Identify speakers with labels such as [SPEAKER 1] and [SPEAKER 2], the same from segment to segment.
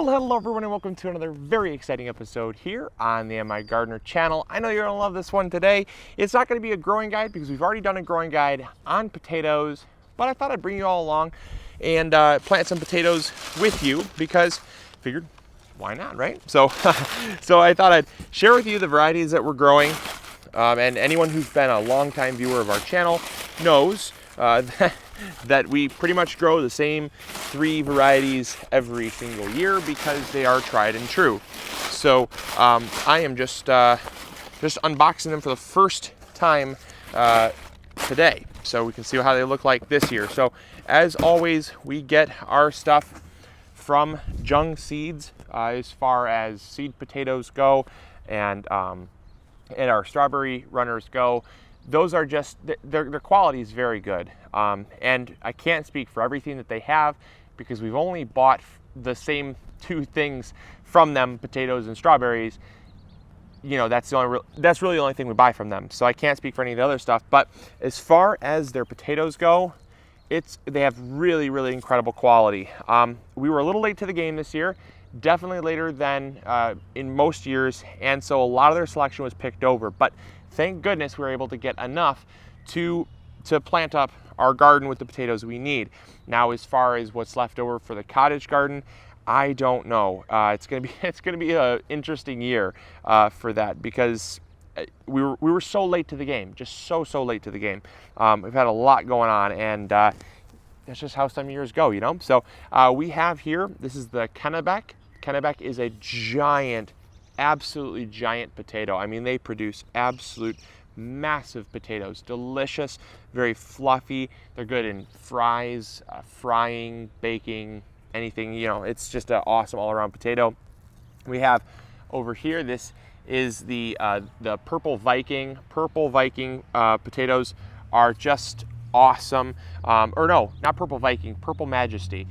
[SPEAKER 1] Well, hello everyone and welcome to another very exciting episode here on the MIgardener channel. I know you're gonna love this one today. It's not gonna be a growing guide because we've already done a growing guide on potatoes, but I thought I'd bring you all along and plant some potatoes with you because I figured, why not, right? So, so I thought I'd share with you the varieties that we're growing. And anyone who's been a long-time viewer of our channel knows that we pretty much grow the same 3 varieties every single year because they are tried and true. So I am just unboxing them for the first time today, so we can see how they look like this year. So as always, we get our stuff from Jung Seeds as far as seed potatoes go, and our strawberry runners go. Those are just, their quality is very good. And I can't speak for everything that they have because we've only bought the same 2 things from them, potatoes and strawberries. You know, that's really the only thing we buy from them. So I can't speak for any of the other stuff. But as far as their potatoes go, they have really, really incredible quality. We were a little late to the game this year, definitely later than in most years, and so a lot of their selection was picked over. But thank goodness we were able to get enough to plant up our garden with the potatoes we need. Now, as far as what's left over for the cottage garden, I don't know. It's gonna be an interesting year for that because we were so late to the game, just so late to the game. We've had a lot going on, and that's just how some years go, you know. So we have here, this is the Kennebec. Kennebec is a giant, absolutely giant potato. I mean, they produce absolute massive potatoes, delicious, very fluffy. They're good in fries, frying, baking, anything, you know. It's just an awesome all-around potato. We have over here, this is the Purple Viking. Purple Viking potatoes are just awesome. Or no, not Purple Viking, Purple Majesty.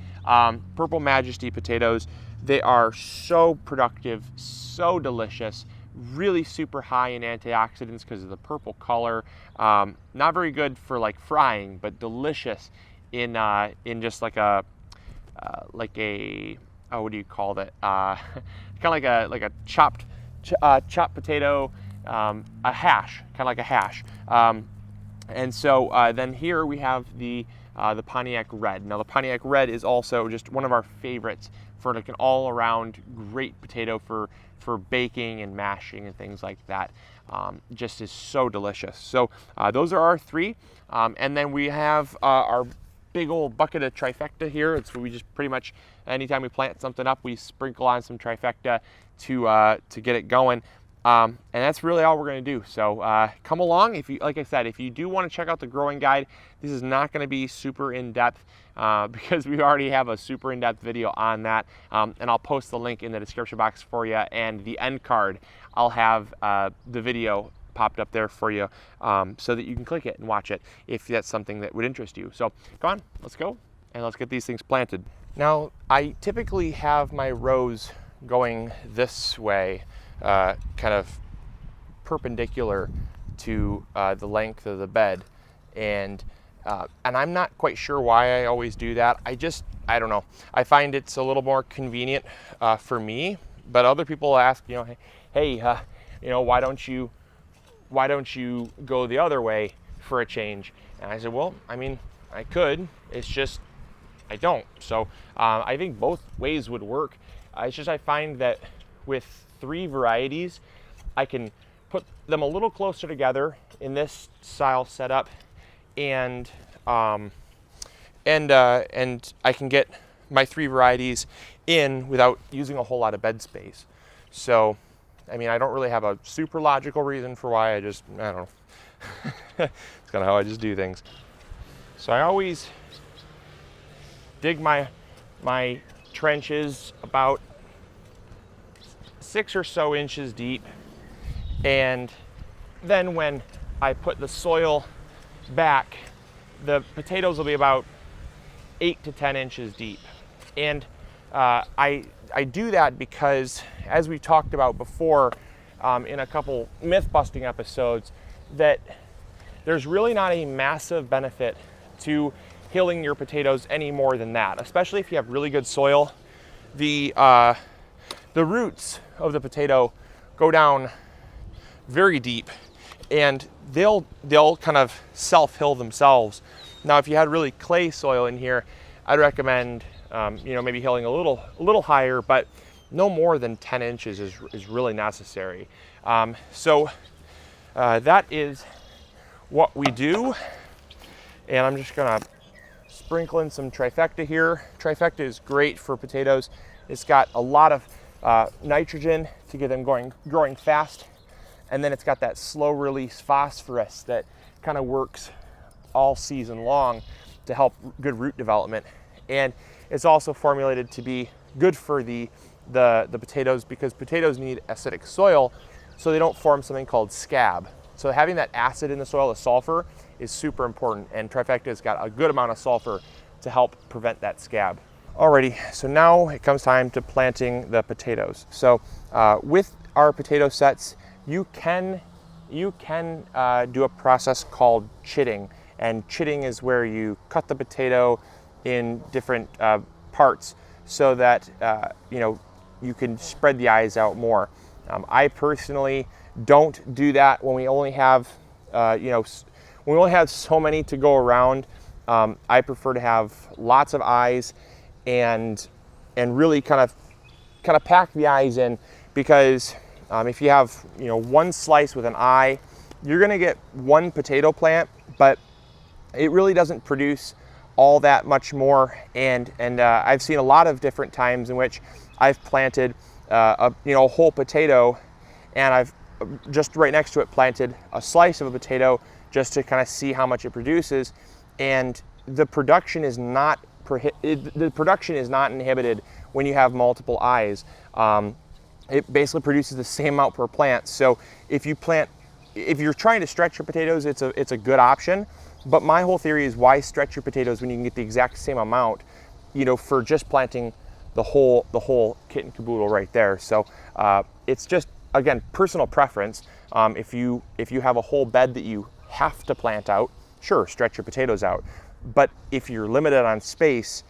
[SPEAKER 1] Purple Majesty potatoes, they are so productive, so delicious, really super high in antioxidants because of the purple color. Not very good for like frying, but delicious in just like a oh, what do you call that? Kind of like a chopped potato, a hash, kind of like a hash. And so then here we have the Pontiac Red. Now the Pontiac Red is also just one of our favorites for like an all-around great potato for baking and mashing and things like that. Just is so delicious. So those are our 3. And then we have our big old bucket of trifecta here. It's we just pretty much, anytime we plant something up, we sprinkle on some trifecta to get it going. And that's really all we're going to do. So come along. If you, like I said, if you do want to check out the growing guide, this is not going to be super in-depth because we already have a super in-depth video on that. And I'll post the link in the description box for you, and the end card, I'll have the video popped up there for you so that you can click it and watch it if that's something that would interest you. So come on, let's go and let's get these things planted. Now, I typically have my rows going this way, kind of perpendicular to the length of the bed, and I'm not quite sure why I always do that. I don't know. I find it's a little more convenient for me, but other people ask, you know, hey, you know, why don't you go the other way for a change? And I said, well, I mean, I could. It's just I don't. So I think both ways would work. It's just I find that with 3 varieties, I can put them a little closer together in this style setup, and I can get my 3 varieties in without using a whole lot of bed space. So, I mean, I don't really have a super logical reason for why. I don't know. It's kind of how I just do things. So I always dig my trenches about 6 or so inches deep, and then when I put the soil back, the potatoes will be about 8 to 10 inches deep. And I do that because, as we talked about before in a couple myth-busting episodes, that there's really not a massive benefit to hilling your potatoes any more than that, especially if you have really good soil. the roots of the potato go down very deep, and they'll kind of self-hill themselves. Now, if you had really clay soil in here, I'd recommend maybe hilling a little higher, but no more than 10 inches is really necessary. So that is what we do, and I'm just gonna sprinkle in some trifecta here. Trifecta is great for potatoes. It's got a lot of nitrogen to get them growing fast, and then it's got that slow release phosphorus that kind of works all season long to help good root development. And it's also formulated to be good for the potatoes, because potatoes need acidic soil so they don't form something called scab. So having that acid in the soil, the sulfur, is super important, and trifecta has got a good amount of sulfur to help prevent that scab. Alrighty, so now it comes time to planting the potatoes. So with our potato sets, you can do a process called chitting, and chitting is where you cut the potato in different parts so that you can spread the eyes out more. I personally don't do that when we only have so many to go around. I prefer to have lots of eyes and really kind of pack the eyes in, because if you have one slice with an eye, you're going to get one potato plant, but it really doesn't produce all that much more. And I've seen a lot of different times in which I've planted a whole potato, and I've just right next to it planted a slice of a potato just to kind of see how much it produces, and the production is not inhibited when you have multiple eyes. It basically produces the same amount per plant. So if you're trying to stretch your potatoes, it's a good option. But my whole theory is, why stretch your potatoes when you can get the exact same amount, for just planting the whole kit and caboodle right there. So it's just, again, personal preference. If you have a whole bed that you have to plant out, sure, stretch your potatoes out. But if you're limited on space,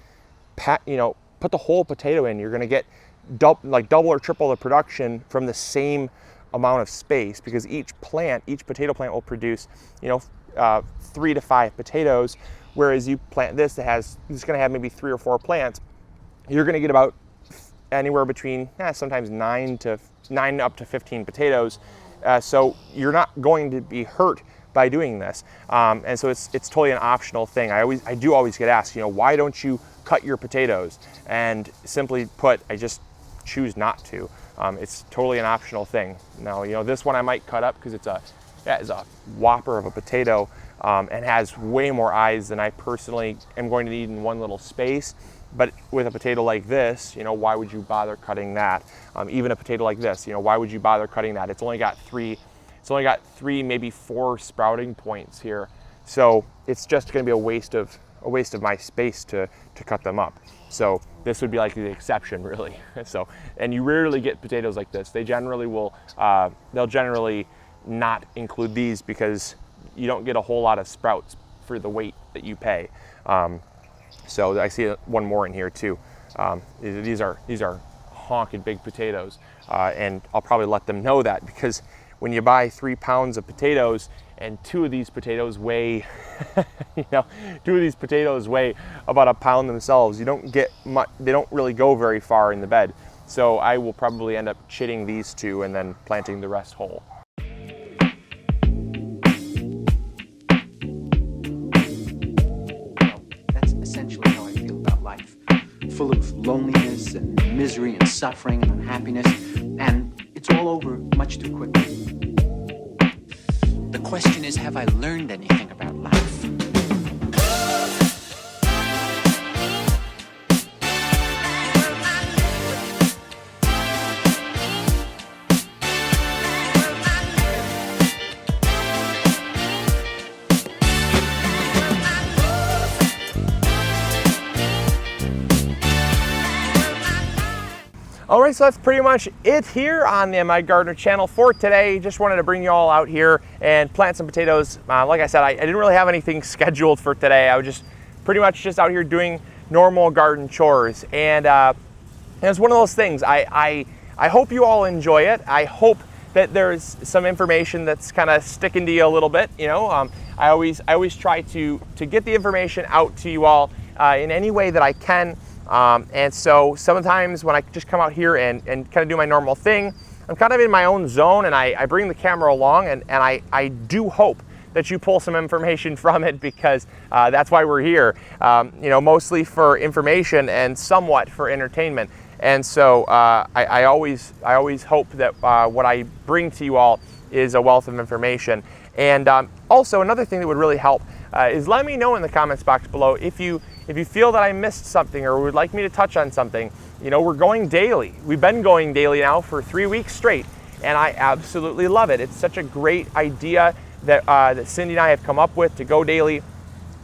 [SPEAKER 1] put the whole potato in. You're going to get double or triple the production from the same amount of space, because each potato plant will produce 3 to 5 potatoes, whereas you plant this it's going to have maybe 3 or 4 plants. You're going to get about anywhere between sometimes 9 up to 15 potatoes. So you're not going to be hurt by doing this, and so it's totally an optional thing. I do always get asked, why don't you cut your potatoes? And simply put, I just choose not to. It's totally an optional thing. Now, this one I might cut up because it's a whopper of a potato, and has way more eyes than I personally am going to need in one little space. But with a potato like this, why would you bother cutting that? Even a potato like this, why would you bother cutting that? It's only got three, maybe 4 sprouting points here. So it's just going to be a waste of my space to cut them up. So this would be like the exception, really. So, and you rarely get potatoes like this. They'll generally not include these, because you don't get a whole lot of sprouts for the weight that you pay. So I see one more in here too. These are honking big potatoes, and I'll probably let them know that, because when you buy 3 pounds of potatoes and 2 of these potatoes weigh, 2 of these potatoes weigh about 1 pound themselves, you don't get much. They don't really go very far in the bed. So I will probably end up chitting these 2 and then planting the rest whole.
[SPEAKER 2] That's essentially how I feel about life. Full of loneliness and misery and suffering and unhappiness, and it's all over much too quickly. The question is, have I learned anything about life?
[SPEAKER 1] All right, so that's pretty much it here on the MIgardener channel for today. Just wanted to bring you all out here and plant some potatoes. Like I said, I didn't really have anything scheduled for today. I was just pretty much just out here doing normal garden chores. And And it's one of those things. I hope you all enjoy it. I hope that there's some information that's kind of sticking to you a little bit. You know, I always try to get the information out to you all in any way that I can. And so sometimes when I just come out here and kind of do my normal thing, I'm kind of in my own zone, and I bring the camera along, and I do hope that you pull some information from it, because that's why we're here, you know, mostly for information and somewhat for entertainment. And so I always hope that what I bring to you all is a wealth of information. And also another thing that would really help is let me know in the comments box below if you feel that I missed something or would like me to touch on something. You know, we're going daily. We've been going daily now for 3 weeks straight, and I absolutely love it. It's such a great idea that Cindy and I have come up with to go daily.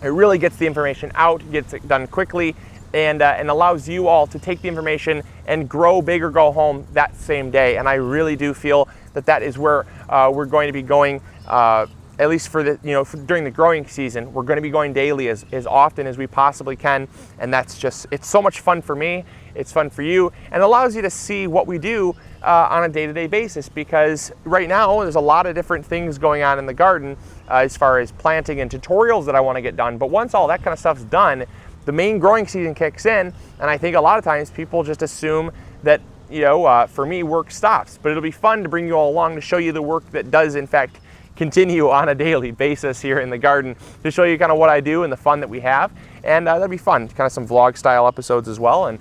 [SPEAKER 1] It really gets the information out, gets it done quickly, and allows you all to take the information and grow big or go home that same day. And I really do feel that that is where we're going to be going, at least for the, you know, during the growing season. We're going to be going daily as often as we possibly can, and that's just, it's so much fun for me. It's fun for you, and allows you to see what we do on a day-to-day basis, because right now there's a lot of different things going on in the garden as far as planting and tutorials that I want to get done. But once all that kind of stuff's done, the main growing season kicks in, and I think a lot of times people just assume that, you know, for me, work stops. But it'll be fun to bring you all along to show you the work that does in fact continue on a daily basis here in the garden, to show you kind of what I do and the fun that we have. And that'll be fun, kind of some vlog style episodes as well. And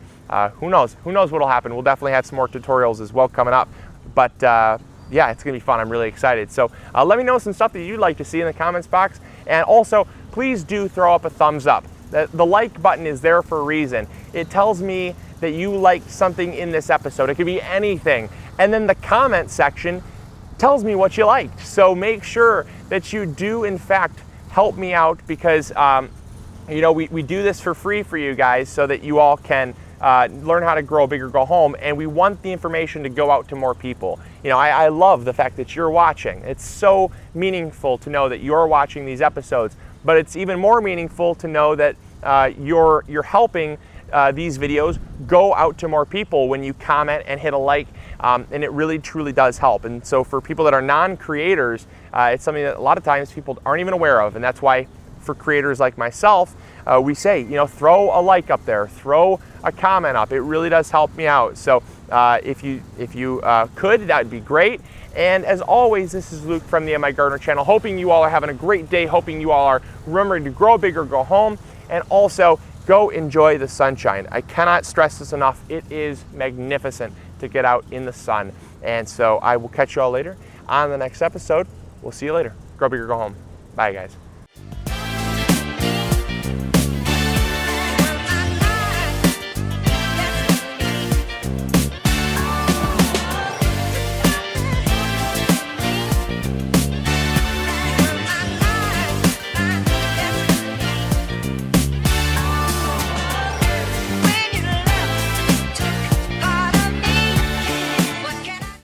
[SPEAKER 1] who knows what'll happen. We'll definitely have some more tutorials as well coming up. But yeah, it's gonna be fun. I'm really excited. So let me know some stuff that you'd like to see in the comments box. And also, please do throw up a thumbs up. The like button is there for a reason. It tells me that you liked something in this episode. It could be anything. And then the comment section tells me what you liked. So make sure that you do in fact help me out, because you know, we do this for free for you guys so that you all can learn how to grow big or go home, and we want the information to go out to more people. You know, I love the fact that you're watching. It's so meaningful to know that you're watching these episodes, but it's even more meaningful to know that you're helping these videos go out to more people when you comment and hit a like, and it really truly does help. And so for people that are non-creators, it's something that a lot of times people aren't even aware of, and that's why for creators like myself, we say, you know, throw a like up there, throw a comment up. It really does help me out. So if you could, that would be great. And as always, this is Luke from the MIgardener channel, hoping you all are having a great day, hoping you all are remembering to grow big or go home, and also go enjoy the sunshine. I cannot stress this enough. It is magnificent to get out in the sun. And so I will catch you all later on the next episode. We'll see you later. Grow big or go home. Bye, guys.